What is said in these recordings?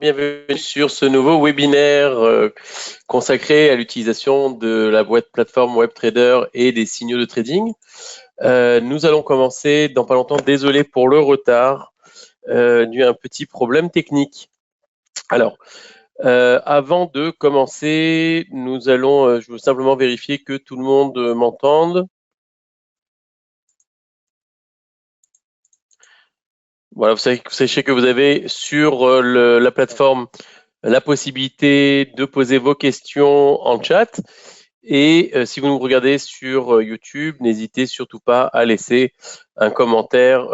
Bienvenue sur ce nouveau webinaire consacré à l'utilisation de la plateforme WebTrader et des signaux de trading. Nous allons commencer dans pas longtemps. Désolé pour le retard, dû à un petit problème technique. Alors, avant de commencer, nous allons, je veux simplement vérifier que tout le monde m'entende. Voilà, vous sachez que vous avez sur la plateforme la possibilité de poser vos questions en chat. Et si vous nous regardez sur YouTube, n'hésitez surtout pas à laisser un commentaire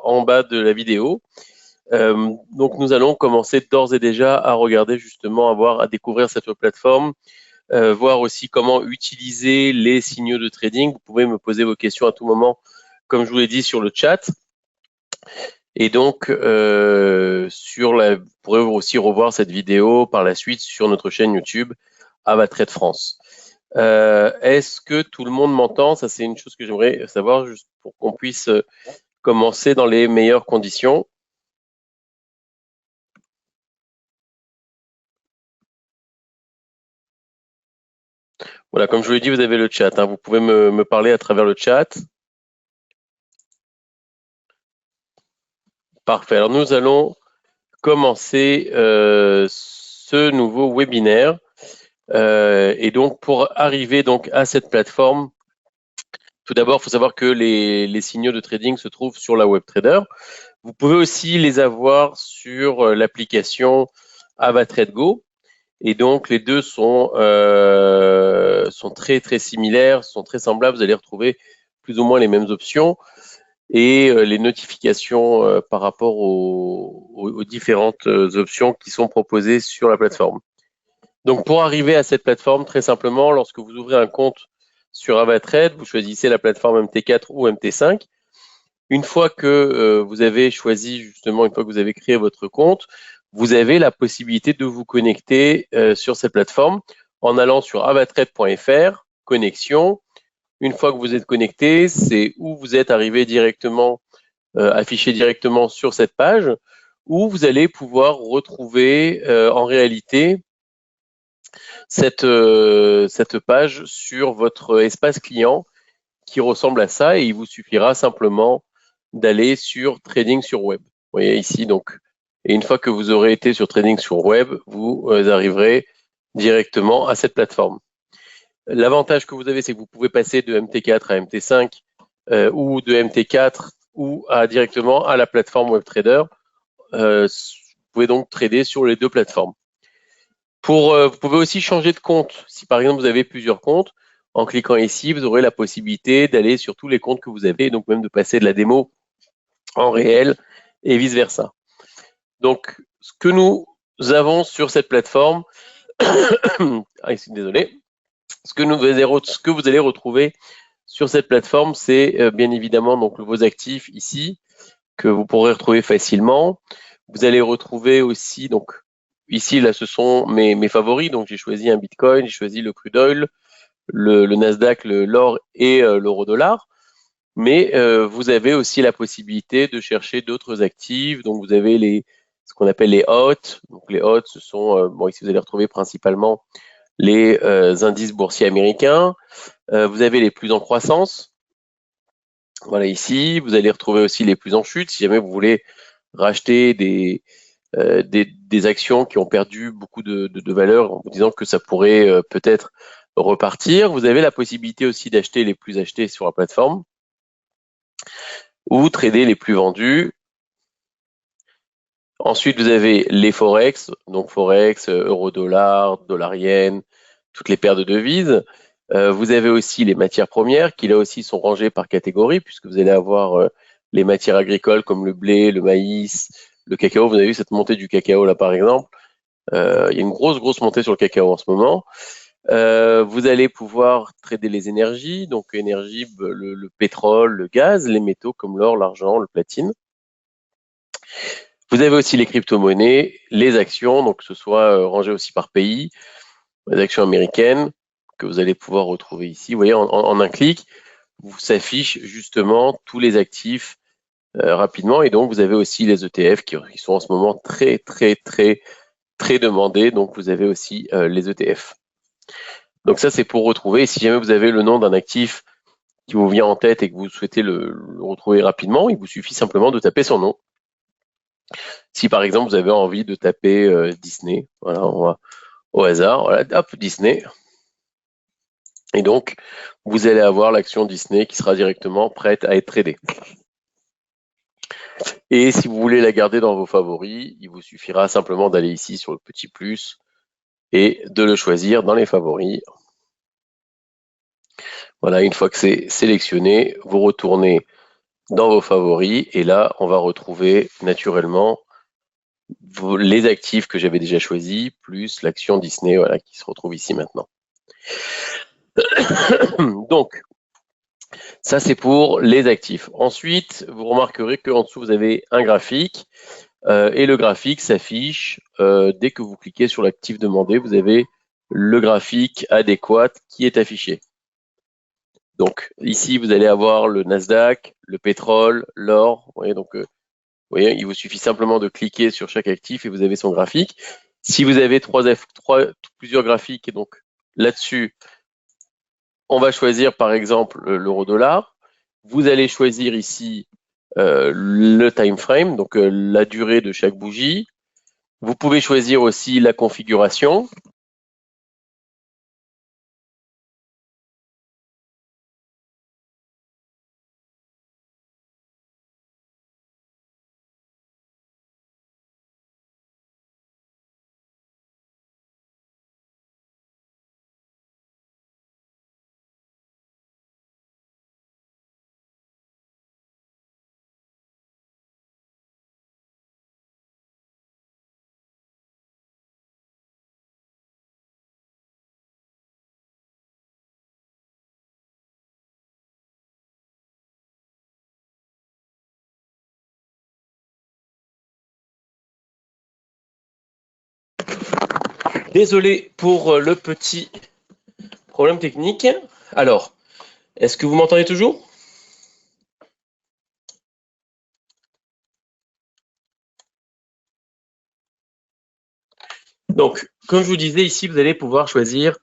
en bas de la vidéo. Donc nous allons commencer d'ores et déjà à regarder justement, à découvrir cette plateforme, voir aussi comment utiliser les signaux de trading. Vous pouvez me poser vos questions à tout moment, comme je vous l'ai dit, sur le chat. Et donc, vous pourrez aussi revoir cette vidéo par la suite sur notre chaîne YouTube AvaTrade France. Est-ce que tout le monde m'entend? Ça, c'est une chose que j'aimerais savoir juste pour qu'on puisse commencer dans les meilleures conditions. Voilà, comme je vous l'ai dit, vous avez le chat. Vous pouvez me parler à travers le chat. Parfait. Alors, nous allons commencer ce nouveau webinaire. Et donc, pour arriver donc à cette plateforme, tout d'abord, il faut savoir que les signaux de trading se trouvent sur la WebTrader. Vous pouvez aussi les avoir sur l'application AvaTrade Go. Et donc, les deux sont très, très similaires, sont très semblables. Vous allez retrouver plus ou moins les mêmes options et les notifications par rapport aux différentes options qui sont proposées sur la plateforme. Donc, pour arriver à cette plateforme, très simplement, lorsque vous ouvrez un compte sur AvaTrade, vous choisissez la plateforme MT4 ou MT5. Une fois que vous avez choisi, justement, une fois que vous avez créé votre compte, vous avez la possibilité de vous connecter sur cette plateforme en allant sur avatrade.fr, connexion. Une fois que vous êtes connecté, c'est où vous êtes arrivé directement, affiché directement sur cette page, où vous allez pouvoir retrouver en réalité cette page sur votre espace client qui ressemble à ça, et il vous suffira simplement d'aller sur Trading sur Web. Vous voyez ici, donc, et une fois que vous aurez été sur Trading sur Web, vous arriverez directement à cette plateforme. L'avantage que vous avez, c'est que vous pouvez passer de MT4 à MT5 ou de MT4 ou directement à la plateforme WebTrader. Vous pouvez donc trader sur les deux plateformes. Vous pouvez aussi changer de compte. Si par exemple vous avez plusieurs comptes, en cliquant ici, vous aurez la possibilité d'aller sur tous les comptes que vous avez, donc même de passer de la démo en réel et vice-versa. Donc, ce que nous avons sur cette plateforme, désolé, ce que vous allez retrouver sur cette plateforme, c'est bien évidemment donc vos actifs ici, que vous pourrez retrouver facilement. Vous allez retrouver aussi, donc ici, là, ce sont mes favoris. Donc, j'ai choisi un Bitcoin, j'ai choisi le crude oil, le Nasdaq, l'or et l'euro-dollar. Mais vous avez aussi la possibilité de chercher d'autres actifs. Donc, vous avez ce qu'on appelle les HOT. Donc, les HOT, ce sont, ici, vous allez retrouver principalement les indices boursiers américains. Vous avez les plus en croissance. Voilà, ici, vous allez retrouver aussi les plus en chute. Si jamais vous voulez racheter des actions qui ont perdu beaucoup de valeur en vous disant que ça pourrait peut-être repartir. Vous avez la possibilité aussi d'acheter les plus achetés sur la plateforme ou trader les plus vendus. Ensuite, vous avez les Forex, donc Forex, euro-dollar, dollar-yen, toutes les paires de devises. Vous avez aussi les matières premières qui là aussi sont rangées par catégorie puisque vous allez avoir les matières agricoles comme le blé, le maïs, le cacao. Vous avez vu cette montée du cacao là par exemple. Il y a une grosse montée sur le cacao en ce moment. Vous allez pouvoir trader les énergies, donc énergie, le pétrole, le gaz, les métaux comme l'or, l'argent, le platine. Vous avez aussi les crypto-monnaies, les actions, donc que ce soit rangé aussi par pays, les actions américaines que vous allez pouvoir retrouver ici. Vous voyez, en un clic, vous s'affiche justement tous les actifs rapidement. Et donc, vous avez aussi les ETF qui sont en ce moment très demandés. Donc, vous avez aussi les ETF. Donc ça, c'est pour retrouver. Si jamais vous avez le nom d'un actif qui vous vient en tête et que vous souhaitez le retrouver rapidement, il vous suffit simplement de taper son nom. Si par exemple vous avez envie de taper Disney, voilà, on va au hasard, voilà, hop, Disney. Et donc, vous allez avoir l'action Disney qui sera directement prête à être tradée. Et si vous voulez la garder dans vos favoris, il vous suffira simplement d'aller ici sur le petit plus et de le choisir dans les favoris. Voilà, une fois que c'est sélectionné, vous retournez dans vos favoris et là, on va retrouver naturellement les actifs que j'avais déjà choisis, plus l'action Disney, voilà, qui se retrouve ici maintenant. Donc, ça c'est pour les actifs. Ensuite, vous remarquerez qu'en dessous, vous avez un graphique et le graphique s'affiche dès que vous cliquez sur l'actif demandé, vous avez le graphique adéquat qui est affiché. Donc ici, vous allez avoir le Nasdaq, le pétrole, l'or. Vous voyez, donc, vous voyez, il vous suffit simplement de cliquer sur chaque actif et vous avez son graphique. Si vous avez plusieurs graphiques, et donc là-dessus, on va choisir par exemple l'euro-dollar. Vous allez choisir ici le time frame, donc la durée de chaque bougie. Vous pouvez choisir aussi la configuration. Désolé pour le petit problème technique. Alors, est-ce que vous m'entendez toujours ? Donc, comme je vous disais, ici, vous allez pouvoir choisir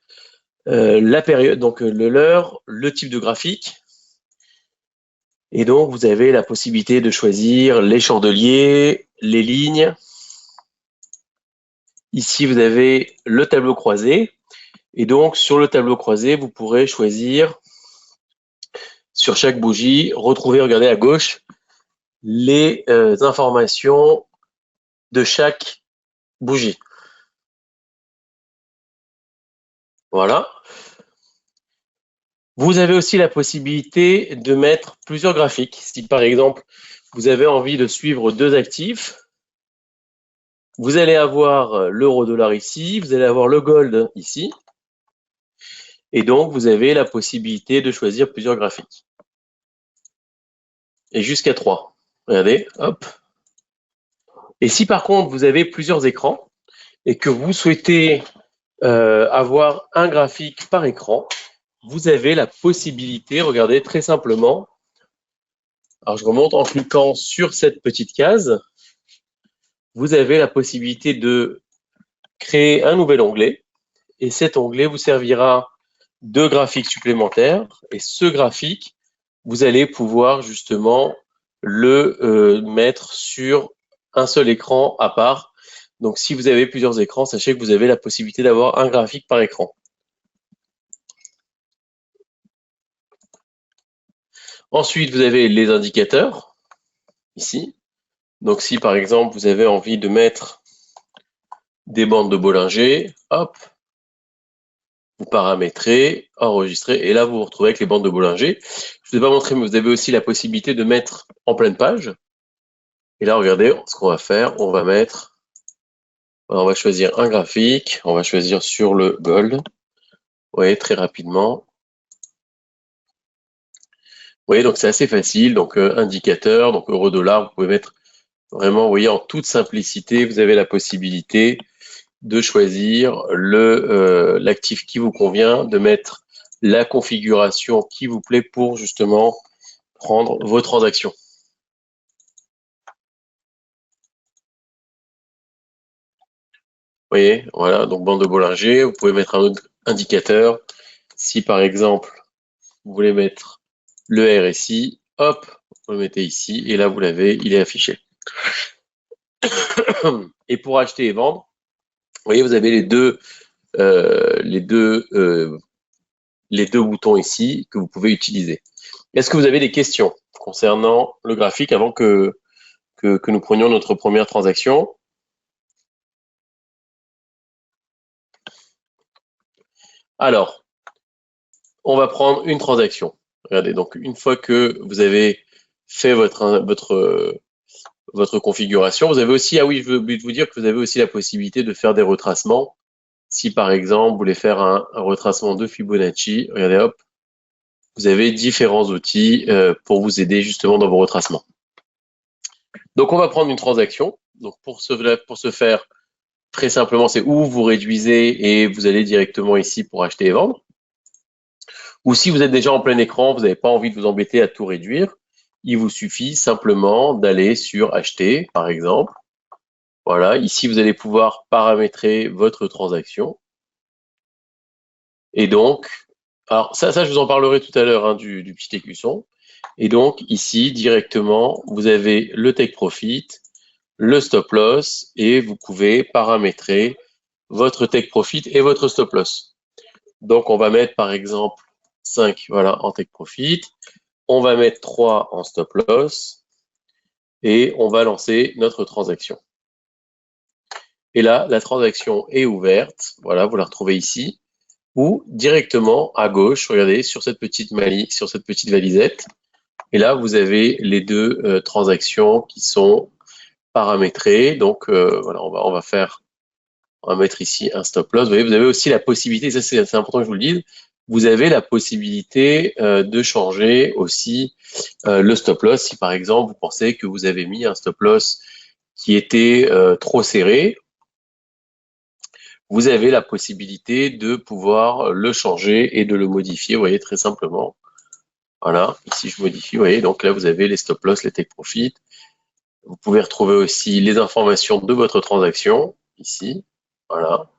la période, donc l'heure, le type de graphique. Et donc, vous avez la possibilité de choisir les chandeliers, les lignes. Ici, vous avez le tableau croisé. Et donc, sur le tableau croisé, vous pourrez choisir sur chaque bougie, retrouver, regardez à gauche, les informations de chaque bougie. Voilà. Vous avez aussi la possibilité de mettre plusieurs graphiques. Si par exemple, vous avez envie de suivre deux actifs, vous allez avoir l'euro-dollar ici, vous allez avoir le gold ici. Et donc, vous avez la possibilité de choisir plusieurs graphiques. Et jusqu'à 3. Regardez, hop. Et si par contre, vous avez plusieurs écrans et que vous souhaitez avoir un graphique par écran, vous avez la possibilité, regardez très simplement, alors je remonte en cliquant sur cette petite case, vous avez la possibilité de créer un nouvel onglet et cet onglet vous servira de graphique supplémentaire et ce graphique, vous allez pouvoir justement le mettre sur un seul écran à part. Donc si vous avez plusieurs écrans, sachez que vous avez la possibilité d'avoir un graphique par écran. Ensuite, vous avez les indicateurs, ici. Donc si par exemple, vous avez envie de mettre des bandes de Bollinger, hop, vous paramétrez, enregistrez, et là vous vous retrouvez avec les bandes de Bollinger. Je ne vous ai pas montré, mais vous avez aussi la possibilité de mettre en pleine page. Et là, regardez, ce qu'on va faire, on va mettre, on va choisir un graphique, on va choisir sur le gold. Vous voyez, très rapidement. Vous voyez, donc c'est assez facile. Donc indicateur, donc euro-dollar, vous pouvez mettre vraiment, vous voyez, en toute simplicité, vous avez la possibilité de choisir l'actif qui vous convient, de mettre la configuration qui vous plaît pour justement prendre vos transactions. voyez, voilà, donc bande de Bollinger, vous pouvez mettre un autre indicateur. Si par exemple, vous voulez mettre le RSI, hop, vous le mettez ici, et là vous l'avez, il est affiché. Et pour acheter et vendre, vous voyez, vous avez les deux boutons ici que vous pouvez utiliser. Est-ce que vous avez des questions concernant le graphique avant que nous prenions notre première transaction? Alors, on va prendre une transaction. Regardez, donc une fois que vous avez fait votre configuration, vous avez aussi, ah oui, je veux vous dire que vous avez aussi la possibilité de faire des retracements. Si par exemple, vous voulez faire un retracement de Fibonacci, regardez, hop, vous avez différents outils pour vous aider justement dans vos retracements. Donc, on va prendre une transaction. Donc, pour ce faire, très simplement, c'est où vous réduisez et vous allez directement ici pour acheter et vendre. Ou si vous êtes déjà en plein écran, vous n'avez pas envie de vous embêter à tout réduire, il vous suffit simplement d'aller sur acheter, par exemple. Voilà, ici, vous allez pouvoir paramétrer votre transaction. Et donc, alors ça je vous en parlerai tout à l'heure hein, du petit écusson. Et donc, ici, directement, vous avez le take profit, le stop loss, et vous pouvez paramétrer votre take profit et votre stop loss. Donc, on va mettre, par exemple, 5 voilà, en take profit. On va mettre 3 en stop loss. Et on va lancer notre transaction. Et là, la transaction est ouverte. Voilà, vous la retrouvez ici. Ou directement à gauche, regardez, sur cette petite valisette. Et là, vous avez les deux transactions qui sont paramétrées. Donc, voilà, on va mettre ici un stop loss. Vous voyez, vous avez aussi la possibilité, ça c'est important que je vous le dise, vous avez la possibilité de changer aussi le stop loss. Si par exemple, vous pensez que vous avez mis un stop loss qui était trop serré, vous avez la possibilité de pouvoir le changer et de le modifier, vous voyez, très simplement. Voilà, ici je modifie, vous voyez, donc là vous avez les stop loss, les take profit. Vous pouvez retrouver aussi les informations de votre transaction, ici, voilà.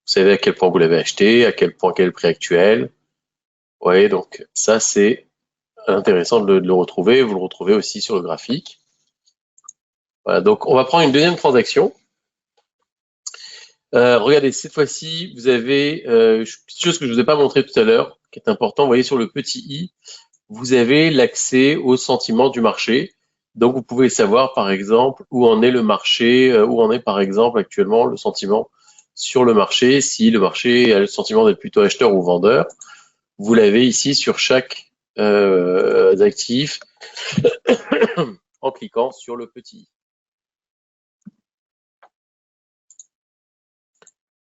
Vous savez à quel point vous l'avez acheté, à quel point, quel est le prix actuel. Vous voyez, donc ça c'est intéressant de le retrouver, vous le retrouvez aussi sur le graphique. Voilà, donc on va prendre une deuxième transaction. Regardez, cette fois-ci, vous avez une chose que je ne vous ai pas montré tout à l'heure, qui est important. Vous voyez sur le petit i, vous avez l'accès au sentiment du marché. Donc, vous pouvez savoir, par exemple, où en est le marché, où en est, par exemple, actuellement le sentiment sur le marché. Si le marché a le sentiment d'être plutôt acheteur ou vendeur, vous l'avez ici sur chaque actif en cliquant sur le petit i.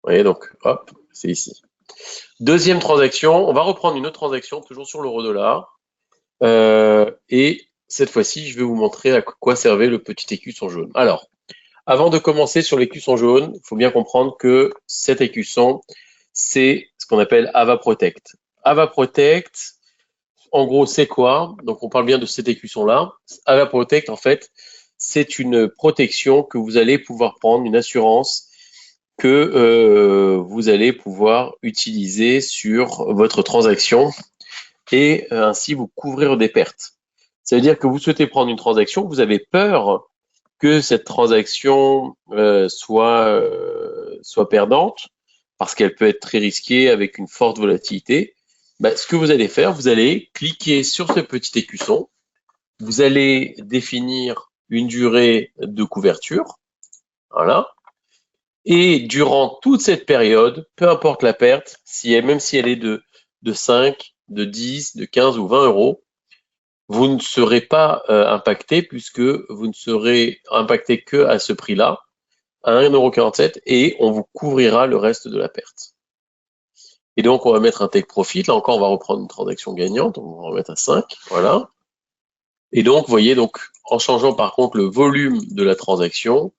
Vous voyez, donc, hop, c'est ici. Deuxième transaction, on va reprendre une autre transaction, toujours sur l'euro-dollar. Et cette fois-ci, je vais vous montrer à quoi servait le petit écusson jaune. Alors, avant de commencer sur l'écusson jaune, il faut bien comprendre que cet écusson, c'est ce qu'on appelle Ava Protect. Ava Protect, en gros, c'est quoi? Donc, on parle bien de cet écusson-là. Ava Protect, en fait, c'est une protection que vous allez pouvoir prendre, une assurance que vous allez pouvoir utiliser sur votre transaction et ainsi vous couvrir des pertes. Ça veut dire que vous souhaitez prendre une transaction, vous avez peur que cette transaction soit perdante, parce qu'elle peut être très risquée avec une forte volatilité. Ben, ce que vous allez faire, vous allez cliquer sur ce petit écusson, vous allez définir une durée de couverture, voilà, et durant toute cette période, peu importe la perte, même si elle est de 5, de 10, de 15 ou 20 euros, vous ne serez pas impacté puisque vous ne serez impacté que à ce prix-là, à 1,47 € et on vous couvrira le reste de la perte. Et donc, on va mettre un take profit. Là encore, on va reprendre une transaction gagnante. On va remettre à 5. Voilà. Et donc, vous voyez, donc, en changeant par contre le volume de la transaction,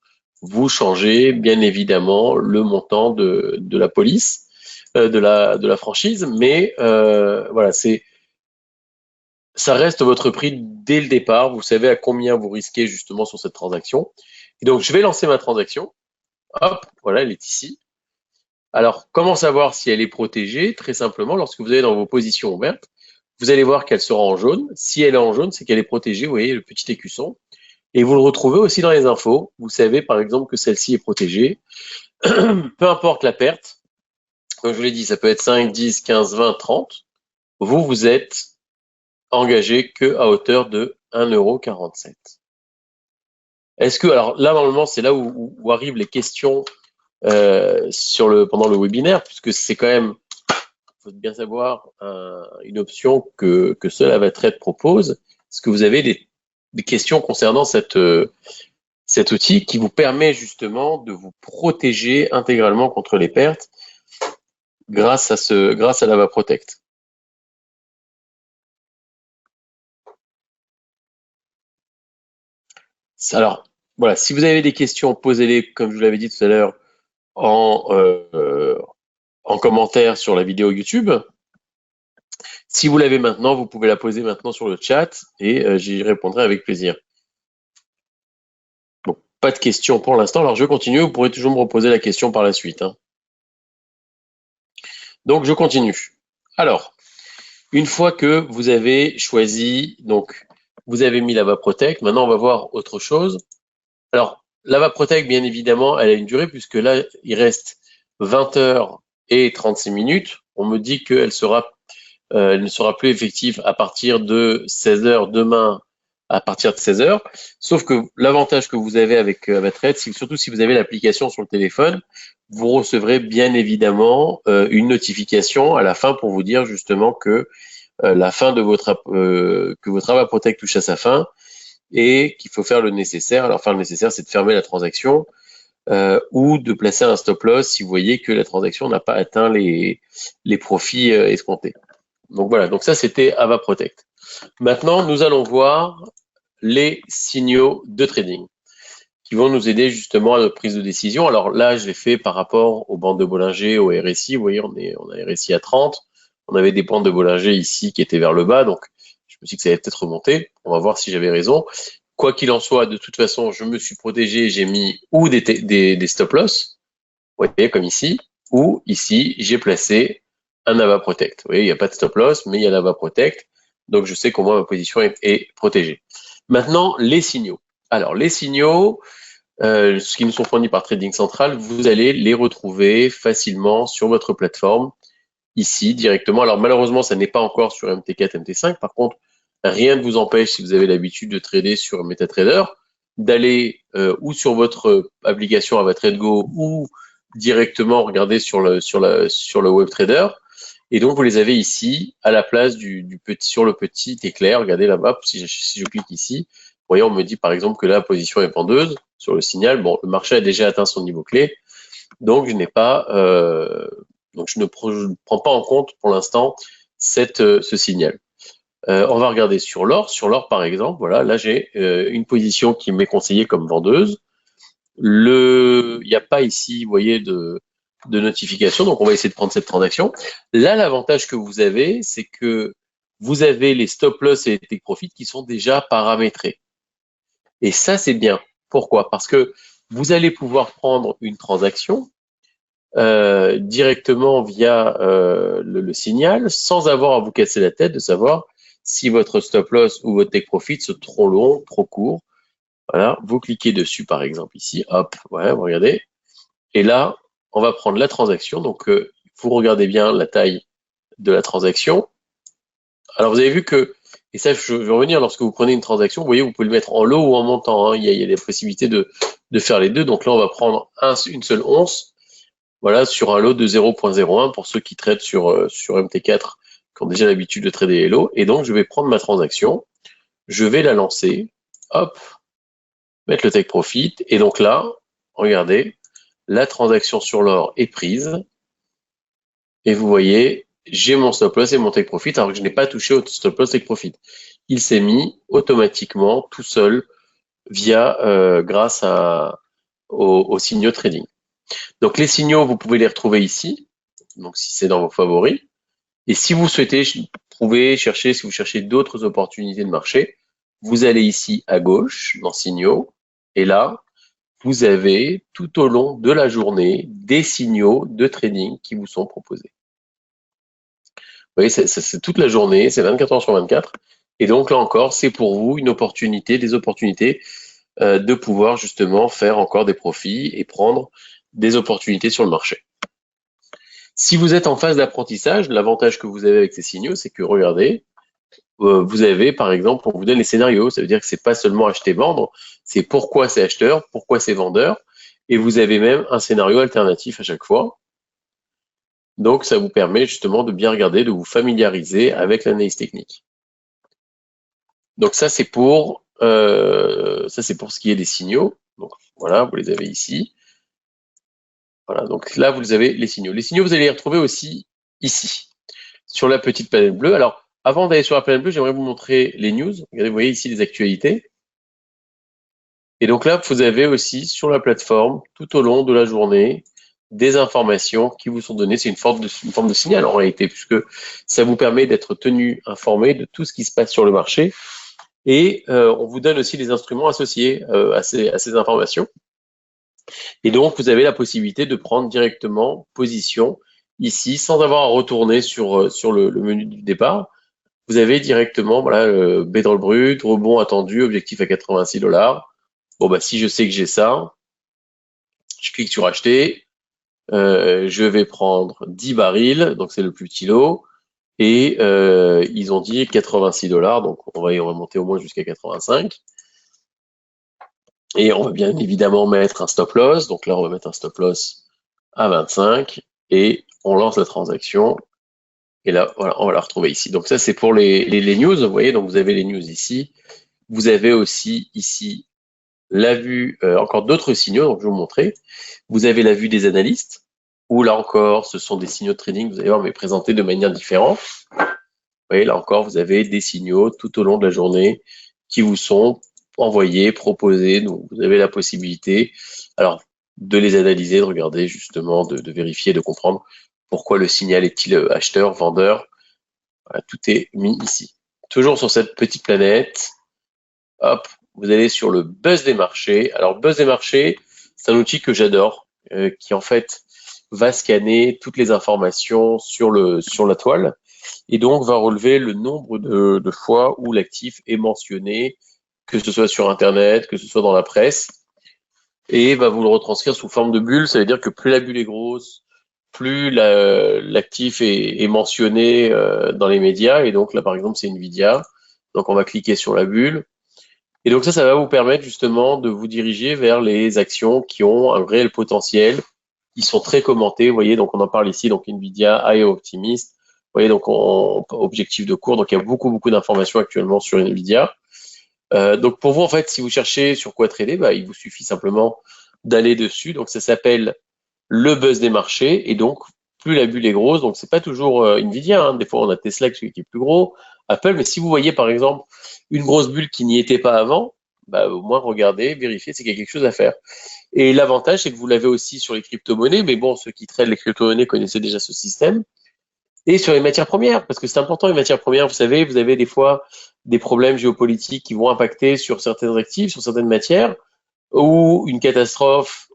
vous changez bien évidemment le montant de la police, de la franchise. Mais voilà, ça reste votre prix dès le départ. Vous savez à combien vous risquez justement sur cette transaction. Et donc, je vais lancer ma transaction. Hop, voilà, elle est ici. Alors, comment savoir si elle est protégée? Très simplement, lorsque vous allez dans vos positions ouvertes, vous allez voir qu'elle sera en jaune. Si elle est en jaune, c'est qu'elle est protégée. Vous voyez le petit écusson. Et vous le retrouvez aussi dans les infos. Vous savez, par exemple, que celle-ci est protégée. Peu importe la perte. Comme je vous l'ai dit, ça peut être 5, 10, 15, 20, 30. Vous êtes engagé que à hauteur de 1,47 €. Est-ce que, alors là, normalement, c'est là où arrivent les questions pendant le webinaire, puisque c'est quand même, faut bien savoir, une option que seul Avatrade propose. Est-ce que vous avez des questions concernant cet outil qui vous permet justement de vous protéger intégralement contre les pertes grâce à l'AvaProtect? Alors, voilà, si vous avez des questions, posez-les, comme je vous l'avais dit tout à l'heure, en commentaire sur la vidéo YouTube. Si vous l'avez maintenant, vous pouvez la poser maintenant sur le chat et j'y répondrai avec plaisir. Bon, pas de questions pour l'instant, alors je continue, vous pourrez toujours me reposer la question par la suite. Hein. Donc, je continue. Alors, une fois que vous avez choisi, donc, vous avez mis l'AvaProtect, maintenant on va voir autre chose. Alors, l'AvaProtect, bien évidemment, elle a une durée puisque là, il reste 20 heures et 36 minutes. On me dit qu'elle elle ne sera plus effective à partir de 16 heures demain, à partir de 16 heures. Sauf que l'avantage que vous avez avec Avatrade, c'est que surtout si vous avez l'application sur le téléphone, vous recevrez bien évidemment une notification à la fin pour vous dire justement que la fin de que votre AvaProtect touche à sa fin et qu'il faut faire le nécessaire. Alors faire le nécessaire, c'est de fermer la transaction ou de placer un stop loss si vous voyez que la transaction n'a pas atteint les profits escomptés. Donc voilà, donc ça c'était AvaProtect. Maintenant, nous allons voir les signaux de trading qui vont nous aider justement à notre prise de décision. Alors là, je l'ai fait par rapport aux bandes de Bollinger, au RSI. Vous voyez, on a RSI à 30. On avait des bandes de Bollinger ici qui étaient vers le bas, donc je me suis dit que ça allait peut-être remonter. On va voir si j'avais raison. Quoi qu'il en soit, de toute façon, je me suis protégé, j'ai mis ou des stop loss, vous voyez, comme ici, ou ici, j'ai placé un AvaProtect. Vous voyez, il n'y a pas de stop loss, mais il y a l'AvaProtect. Donc, je sais qu'au moins ma position est protégée. Maintenant, les signaux. Alors, les signaux, ce qui nous sont fournis par Trading Central, vous allez les retrouver facilement sur votre plateforme, ici, directement. Alors, malheureusement, ça n'est pas encore sur MT4, MT5. Par contre, rien ne vous empêche, si vous avez l'habitude de trader sur MetaTrader, d'aller ou sur votre application AvaTradeGo ou directement regarder sur le WebTrader. Et donc, vous les avez ici, à la place sur le petit éclair. Regardez là-bas, si je clique ici, vous voyez, on me dit par exemple que la position est pendeuse sur le signal. Bon, le marché a déjà atteint son niveau clé. Donc, je ne prends pas en compte pour l'instant ce signal. On va regarder sur l'or. Sur l'or, par exemple, voilà, là j'ai une position qui m'est conseillée comme vendeuse. Il n'y a pas ici, vous voyez, de notification, donc on va essayer de prendre cette transaction. Là, l'avantage que vous avez, c'est que vous avez les stop loss et les take profit qui sont déjà paramétrés. Et ça, c'est bien. Pourquoi? Parce que vous allez pouvoir prendre une transaction directement via le signal sans avoir à vous casser la tête de savoir si votre stop loss ou votre take profit sont trop long, trop court. Voilà, vous cliquez dessus par exemple ici, hop, ouais, vous regardez. Et là, on va prendre la transaction. Donc, vous regardez bien la taille de la transaction. Alors, vous avez vu que, et ça, je vais revenir, lorsque vous prenez une transaction, vous voyez, vous pouvez le mettre en lot ou en montant. Hein. Il y a des possibilités de faire les deux. Donc là, on va prendre une seule once. Voilà, sur un lot de 0.01 pour ceux qui traitent sur MT4, qui ont déjà l'habitude de trader les lots. Et donc, je vais prendre ma transaction, je vais la lancer, hop, mettre le take profit. Et donc là, regardez, la transaction sur l'or est prise. Et vous voyez, j'ai mon stop loss et mon take profit, alors que je n'ai pas touché au stop loss take profit. Il s'est mis automatiquement tout seul grâce aux signaux trading. Donc les signaux, vous pouvez les retrouver ici, donc si c'est dans vos favoris. Et si vous souhaitez si vous cherchez d'autres opportunités de marché, vous allez ici à gauche dans signaux, et là, vous avez tout au long de la journée des signaux de trading qui vous sont proposés. Vous voyez, c'est toute la journée, c'est 24 heures sur 24. Et donc là encore, c'est pour vous une opportunité, des opportunités de pouvoir justement faire encore des profits et prendre des opportunités sur le marché. Si vous êtes en phase d'apprentissage, l'avantage que vous avez avec ces signaux, c'est que regardez, vous avez par exemple, on vous donne les scénarios, ça veut dire que c'est pas seulement acheter-vendre, c'est pourquoi c'est acheteur, pourquoi c'est vendeur, et vous avez même un scénario alternatif à chaque fois. Donc ça vous permet justement de bien regarder, de vous familiariser avec l'analyse technique. Donc ça c'est pour ce qui est des signaux. Donc voilà, vous les avez ici. Voilà, donc là vous avez les signaux. Les signaux, vous allez les retrouver aussi ici, sur la petite planète bleue. Alors avant d'aller sur la planète bleue, j'aimerais vous montrer les news. Regardez, vous voyez ici les actualités. Et donc là, vous avez aussi sur la plateforme, tout au long de la journée, des informations qui vous sont données. C'est une forme de signal en réalité, puisque ça vous permet d'être tenu informé de tout ce qui se passe sur le marché. Et on vous donne aussi les instruments associés à ces informations. Et donc, vous avez la possibilité de prendre directement position ici, sans avoir à retourner sur le menu du départ. Vous avez directement voilà, pétrole brut, rebond attendu, objectif à 86 $. Bon, bah, si je sais que j'ai ça, je clique sur acheter. Je vais prendre 10 barils, donc c'est le plus petit lot. Et ils ont dit 86 $, donc on va y remonter au moins jusqu'à 85. Et on va bien évidemment mettre un stop loss. Donc là, on va mettre un stop loss à 25 et on lance la transaction. Et là, voilà, on va la retrouver ici. Donc ça, c'est pour les news. Vous voyez, donc vous avez les news ici. Vous avez aussi ici la vue, encore d'autres signaux, donc je vais vous montrer. Vous avez la vue des analystes, où là encore, ce sont des signaux de trading, vous allez voir, mais présentés de manière différente. Vous voyez, là encore, vous avez des signaux tout au long de la journée qui vous sont envoyés, proposés. Donc, vous avez la possibilité, alors, de les analyser, de regarder justement, de vérifier, de comprendre pourquoi le signal est-il acheteur, vendeur. Voilà, tout est mis ici. Toujours sur cette petite planète. Hop, vous allez sur le buzz des marchés. Alors, buzz des marchés, c'est un outil que j'adore, qui en fait va scanner toutes les informations sur la toile et donc va relever le nombre de fois où l'actif est mentionné, que ce soit sur Internet, que ce soit dans la presse, et va vous le retranscrire sous forme de bulle. Ça veut dire que plus la bulle est grosse, plus l'actif est mentionné dans les médias. Et donc là, par exemple, c'est Nvidia. Donc on va cliquer sur la bulle. Et donc ça va vous permettre justement de vous diriger vers les actions qui ont un réel potentiel, qui sont très commentées. Vous voyez, donc on en parle ici, donc Nvidia, AI Optimist. Vous voyez, donc objectif de cours. Donc il y a beaucoup d'informations actuellement sur Nvidia. Donc pour vous, en fait, si vous cherchez sur quoi trader, bah, il vous suffit simplement d'aller dessus. Donc ça s'appelle le buzz des marchés. Et donc plus la bulle est grosse, donc c'est pas toujours Nvidia. Hein. Des fois on a Tesla qui est plus gros, Apple. Mais si vous voyez par exemple une grosse bulle qui n'y était pas avant, bah, au moins regardez, vérifiez, c'est qu'il y a quelque chose à faire. Et l'avantage, c'est que vous l'avez aussi sur les crypto-monnaies, mais bon, ceux qui traitent les crypto-monnaies connaissaient déjà ce système. Et sur les matières premières, parce que c'est important les matières premières, vous savez, vous avez des fois des problèmes géopolitiques qui vont impacter sur certains actifs, sur certaines matières, ou une catastrophe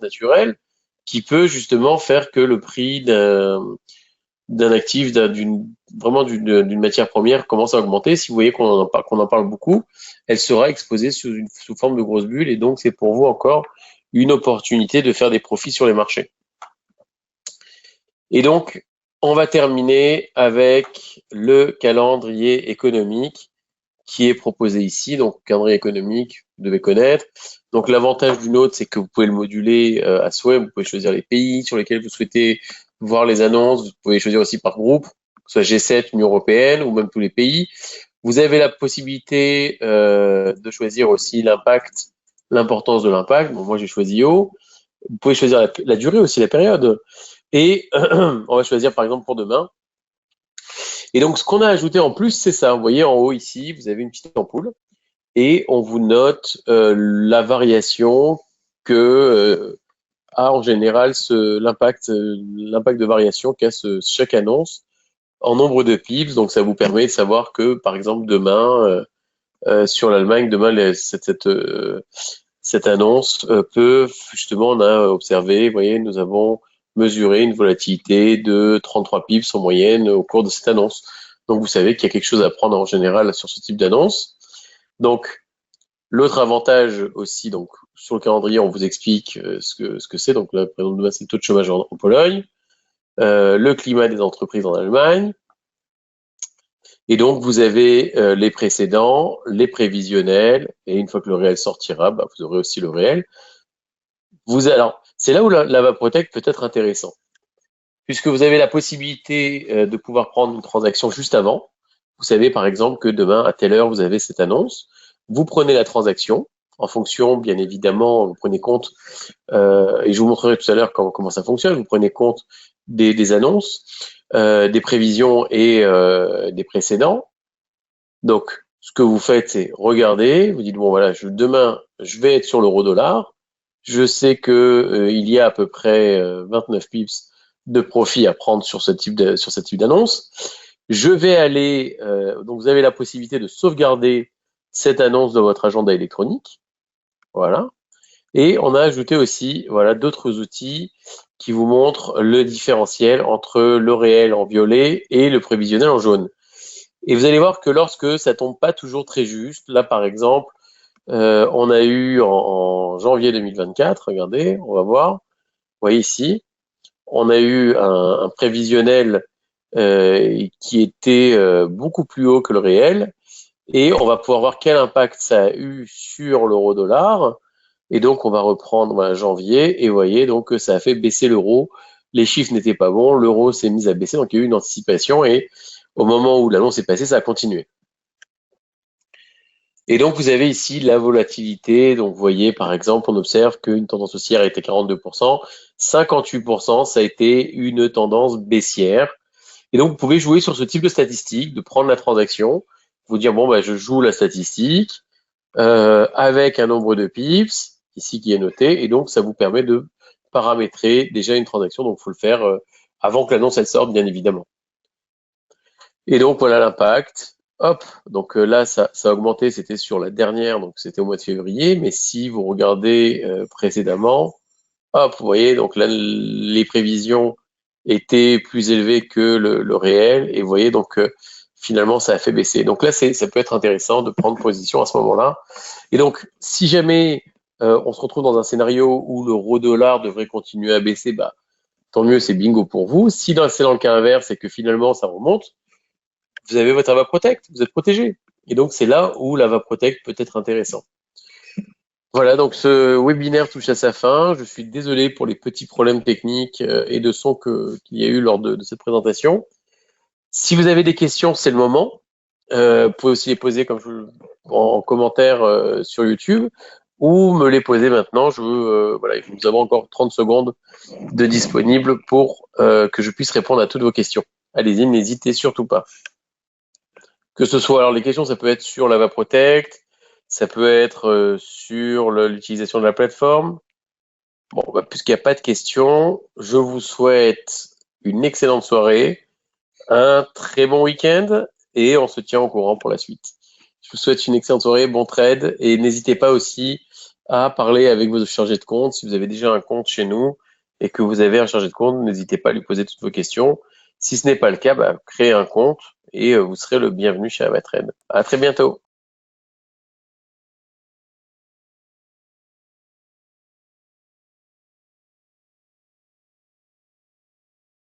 naturelle qui peut justement faire que le prix d'un actif, vraiment d'une matière première commence à augmenter. Si vous voyez qu'on en parle beaucoup, elle sera exposée sous forme de grosse bulle et donc c'est pour vous encore une opportunité de faire des profits sur les marchés. Et donc, on va terminer avec le calendrier économique qui est proposé ici. Donc, calendrier économique, vous devez connaître. Donc, l'avantage du nôtre, c'est que vous pouvez le moduler à souhait. Vous pouvez choisir les pays sur lesquels vous souhaitez voir les annonces. Vous pouvez choisir aussi par groupe, que ce soit G7, Union européenne ou même tous les pays. Vous avez la possibilité de choisir aussi l'impact, l'importance de l'impact. Bon, moi, j'ai choisi haut. Vous pouvez choisir la durée aussi, la période. Et on va choisir par exemple pour demain. Et donc, ce qu'on a ajouté en plus, c'est ça. Vous voyez en haut ici, vous avez une petite ampoule et on vous note la variation que a en général l'impact de variation qu'a chaque annonce en nombre de pips. Donc, ça vous permet de savoir que, par exemple, demain, sur l'Allemagne. Demain, cette annonce peut, justement, on a observé, vous voyez, nous avons mesuré une volatilité de 33 pips en moyenne au cours de cette annonce. Donc, vous savez qu'il y a quelque chose à prendre en général sur ce type d'annonce. Donc, l'autre avantage aussi, donc, sur le calendrier, on vous explique ce que c'est. Donc, là, par exemple, demain, c'est le taux de chômage en Pologne, le climat des entreprises en Allemagne. Et donc, vous avez les précédents, les prévisionnels, et une fois que le réel sortira, bah, vous aurez aussi le réel. Alors, c'est là où l'AvaProtect peut être intéressant, puisque vous avez la possibilité de pouvoir prendre une transaction juste avant. Vous savez, par exemple, que demain, à telle heure, vous avez cette annonce. Vous prenez la transaction, en fonction, bien évidemment, vous prenez compte, et je vous montrerai tout à l'heure comment ça fonctionne, vous prenez compte des annonces, des prévisions et des précédents. Donc, ce que vous faites, c'est regarder, vous dites, bon voilà, demain, je vais être sur l'euro-dollar, je sais que il y a à peu près 29 pips de profit à prendre sur ce type d'annonce. Je vais aller, donc vous avez la possibilité de sauvegarder cette annonce dans votre agenda électronique, voilà. Et on a ajouté aussi, voilà, d'autres outils qui vous montrent le différentiel entre le réel en violet et le prévisionnel en jaune. Et vous allez voir que lorsque ça tombe pas toujours très juste, là par exemple, on a eu en janvier 2024, regardez, on va voir, vous voyez ici, on a eu un prévisionnel qui était beaucoup plus haut que le réel, et on va pouvoir voir quel impact ça a eu sur l'euro-dollar. Et donc, on va reprendre voilà, janvier, et vous voyez donc que ça a fait baisser l'euro. Les chiffres n'étaient pas bons, l'euro s'est mis à baisser, donc il y a eu une anticipation, et au moment où l'annonce est passée, ça a continué. Et donc, vous avez ici la volatilité. Donc, vous voyez, par exemple, on observe qu'une tendance haussière a été 42%, 58%, ça a été une tendance baissière. Et donc, vous pouvez jouer sur ce type de statistique, de prendre la transaction, vous dire, bon, bah, je joue la statistique avec un nombre de pips, ici qui est noté, et donc ça vous permet de paramétrer déjà une transaction. Donc, il faut le faire avant que l'annonce elle sorte, bien évidemment. Et donc, voilà l'impact. Hop, donc là, ça a augmenté, c'était sur la dernière, donc c'était au mois de février, mais si vous regardez précédemment, hop, vous voyez, donc là, les prévisions étaient plus élevées que le réel, et vous voyez, donc finalement, ça a fait baisser. Donc là, ça peut être intéressant de prendre position à ce moment-là. Et donc, si jamais on se retrouve dans un scénario où l'euro-dollar devrait continuer à baisser, bah, tant mieux, c'est bingo pour vous. Si c'est dans le cas inverse et que finalement ça remonte, vous avez votre AvaProtect, vous êtes protégé. Et donc, c'est là où l'AvaProtect peut être intéressant. Voilà, donc ce webinaire touche à sa fin. Je suis désolé pour les petits problèmes techniques et de son qu'il y a eu lors de cette présentation. Si vous avez des questions, c'est le moment. Vous pouvez aussi les poser en commentaire sur YouTube ou me les poser maintenant. Voilà, nous avons encore 30 secondes de disponible pour que je puisse répondre à toutes vos questions. Allez-y, n'hésitez surtout pas. Que ce soit, alors les questions, ça peut être sur l'AvaProtect, ça peut être sur l'utilisation de la plateforme. Bon, bah, puisqu'il n'y a pas de questions, je vous souhaite une excellente soirée, un très bon week-end et on se tient au courant pour la suite. Je vous souhaite une excellente soirée, bon trade et n'hésitez pas aussi à parler avec vos chargés de compte. Si vous avez déjà un compte chez nous et que vous avez un chargé de compte, n'hésitez pas à lui poser toutes vos questions. Si ce n'est pas le cas, bah, créez un compte et vous serez le bienvenu chez AvaTrade. À très bientôt.